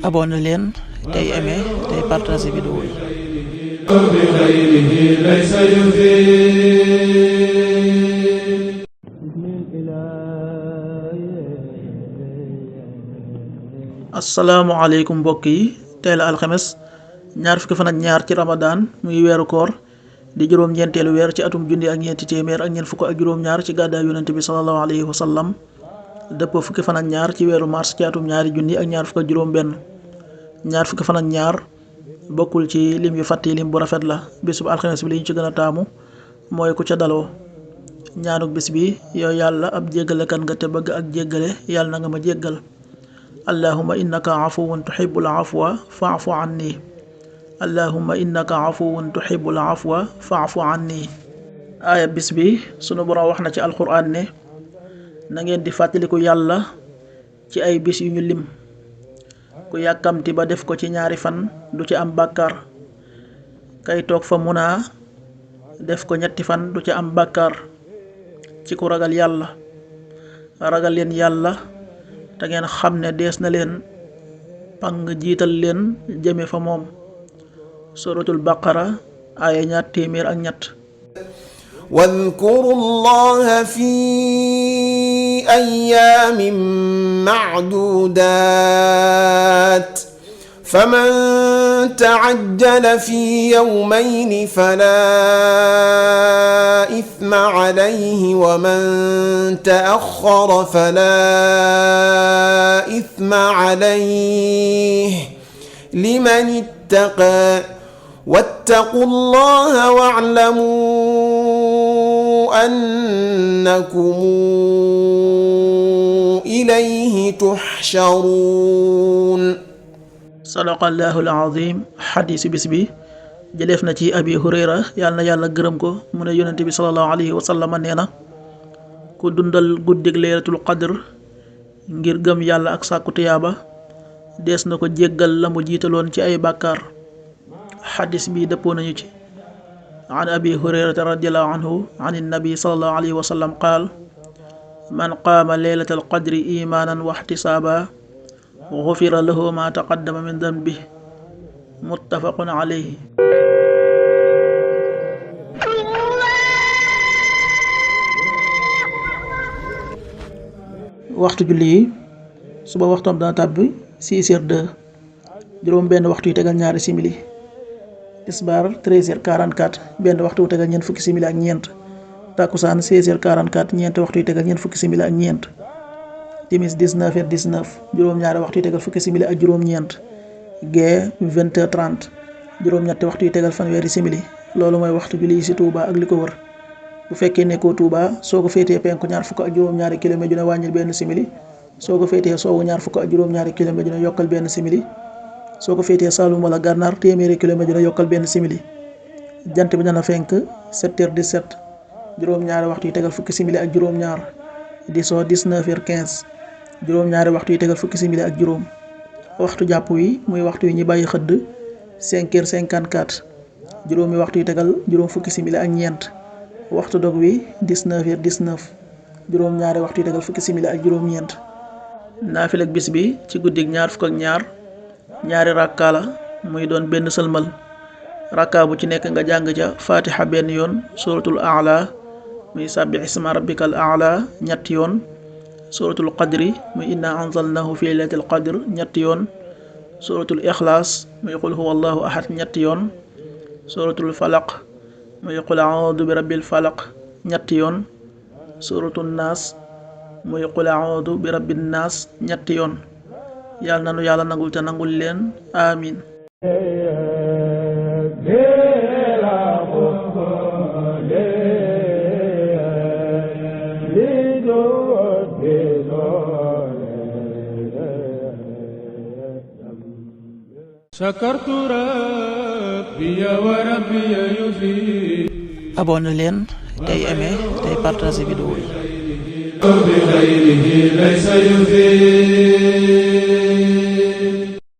abonné leen tey aimé tey partagé vidéo yi. asalaamaaleykum mbokk yi, tey la alxames ñaar fukki fan ak ñaar ci Ramadan muy weeru koor di juróom-ñeenteelu weer ci atum junni ak ñeenti téeméer ak ñeent fukk ak juróom-ñaar ci gàddaay yonent bi sallallahu alayhi wa sallam dëppoo fukki fan ak ñaar ci weeru mars ci atum ñaari junni ak ñaar fukk ak juróom-benn. ñaar fukki fan ak ñaar bokkul ci lim yu fàtti lim bu rafet la. bisub alxames bi li ñu ci gën a taamu mooy ku ca daloo ñaanuk bis bi: yow yàlla ab jéggalekat nga te bëgg ak jéggale, yàlla na nga ma jéggal. allahumma innaka afuwun tuhibbul afwa fa'fu anni. allahumma innaka afuwun tuhibbul afwa fa'fu anni. aaya bis bi sunu borom wax na ci alquran ne na ngeen di fàttaliku yàlla ci ay bis yu ñu lim. ku yàkkamti ba def ko ci ñaari fan du ci am bàkkaar. kay toog fa munaa def ko ñetti fan du ci am bàkkaar. ci ku ragal yàlla, ragal leen yàlla te ngeen xam ne dees na leen pang jiital leen jëme fa moom. suratul baqara aaya ñaar téeméer ak ñett. واذكروا الله في أيام معدودات فمن تعجل في يومين فلا إثم عليه ومن تأخر فلا إثم عليه لمن اتقى واتقوا الله واعلموا أنكم إليه تحشرون. sadaqallahul azim. xadiisu bis bi jëleef na ci abi hurayra, yàlla na yàlla gërëm ko, mu ne yonente bi sallallahu alayhi wa sallam nee na ku dundal guddig laylatul qadr ngir gëm yàlla ak sàkku tiyaaba dees na ko jéggal la mu jiitaloon ci ay bàkkaar. xadis bi dëppoo nañu ci. an abi hurayrata radiallahu anhu an innabi sallallahu alayhi wa sallam qaal man qaama laylatal qadri imaanan wa ihtisaaba gufira lahu ma taqaddama min dambi. muttafaqun alayhi. waxtu julli yi: suba waxtoom dana tàbbi 6h02, juróom benn waxtu yu tegal ñaari simili. tisbaar 13h44, benn waxtu yu tegal ñeent fukki simili ak ñeent. takkusaan 16h44, ñeenti waxtu yu tegal ñeent fukki simili ak ñeent. timis 19h19, juróom-ñaari waxtu yu tegal fukki simili ak juróom-ñeent. gee 20h30, juróom-ñetti waxtu yu tegal fanweeri simili. loolu mooy waxtu julli ci Touba ak li ko wër. bu fekkee nekkoo Touba, soo ko féetee penku ñaar fukk ak juróom-ñaari kilomètre dina wàññil benn simili. soo ko féetee soowu ñaar fukk ak juróom-ñaari kilomètre dina yokkal benn simili. soo ko féetee Saalum wala Gànnaar téeméeri kilomètre dina yokkal benn simili. jant bi dana fenk 7h17, juróom-ñaari waxtu yu tegal fukki simili ak juróom-ñaar. di soo 19h15, juróom-ñaari waxtu yu tegal fukki simili ak juróom. waxtu jàpp wi muy waxtu yi ñi bàyyi xëdd 5h54, juróomi waxtu yu tegal juróom fukki simili ak ñeent. waxtu dog wi 19h19, juróom-ñaari waxtu yu tegal fukki simili ak juróom-ñeent. naafila ak bis bi ci guddig ñaar fukk ak ñaar, ñaari rakka la muy doon benn sëlmal. rakka bu ci nekk nga jàng ca fatiha benn yoon, suratul a'la muy sabbih isma rabbikal a'la ñetti yoon, suratul qadri muy inna anzalnahu fi laylatil qadr ñetti yoon, suratul ikhlas muy qul huwallahu ahad ñetti yoon, suratul falaq muy qul a'udhu bi rabbil falaq ñetti yoon, suratul naas muy qul a'udhu bi rabbin naas ñetti yoon. yàlla nanu yàlla nangul te nangul leen, amin. abonné leen tey aimé tey partagé vidéo yi.